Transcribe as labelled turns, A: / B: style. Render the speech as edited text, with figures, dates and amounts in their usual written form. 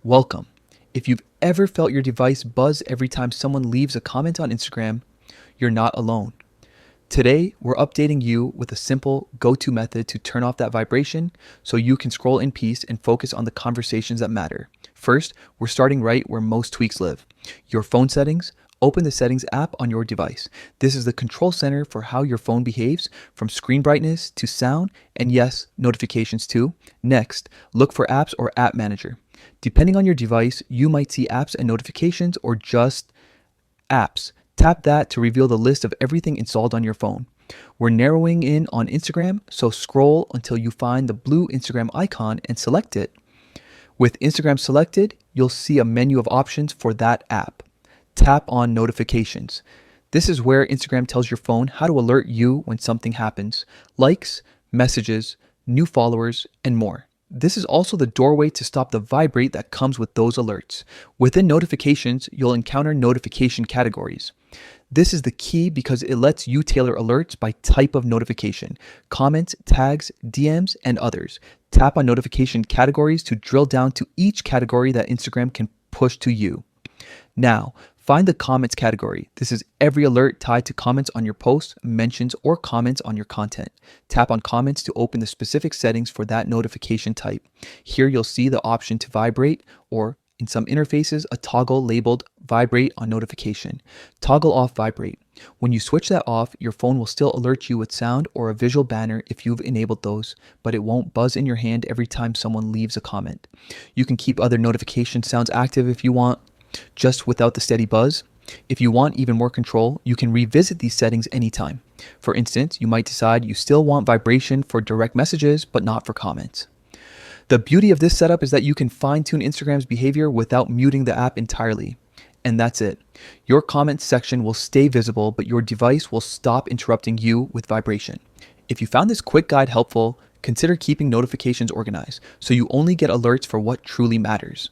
A: Welcome. If you've ever felt your device buzz every time someone leaves a comment on Instagram, you're not alone. Today, we're updating you with a simple go-to method to turn off that vibration so you can scroll in peace and focus on the conversations that matter. First, we're starting right where most tweaks live. Your phone settings. Open the Settings app on your device. This is the control center for how your phone behaves, from screen brightness to sound, and yes, notifications too. Next, look for Apps or App Manager. Depending on your device, you might see apps and notifications or just apps. Tap that to reveal the list of everything installed on your phone. We're narrowing in on Instagram, so scroll until you find the blue Instagram icon and select it. With Instagram selected, you'll see a menu of options for that app. Tap on Notifications. This is where Instagram tells your phone how to alert you when something happens: likes, messages, new followers, and more. This is also the doorway to stop the vibrate that comes with those alerts. Within notifications, you'll encounter notification categories. This is the key because it lets you tailor alerts by type of notification: comments, tags, DMs, and others. Tap on notification categories to drill down to each category that Instagram can push to you. Now, find the comments category. This is every alert tied to comments on your posts, mentions, or comments on your content. Tap on comments to open the specific settings for that notification type. Here you'll see the option to vibrate, or in some interfaces, a toggle labeled vibrate on notification. Toggle off vibrate. When you switch that off, your phone will still alert you with sound or a visual banner if you've enabled those, but it won't buzz in your hand every time someone leaves a comment. You can keep other notification sounds active if you want, just without the steady buzz. If you want even more control, you can revisit these settings anytime. For instance, you might decide you still want vibration for direct messages, but not for comments. The beauty of this setup is that you can fine-tune Instagram's behavior without muting the app entirely. And that's it. Your comments section will stay visible, but your device will stop interrupting you with vibration. If you found this quick guide helpful, consider keeping notifications organized so you only get alerts for what truly matters.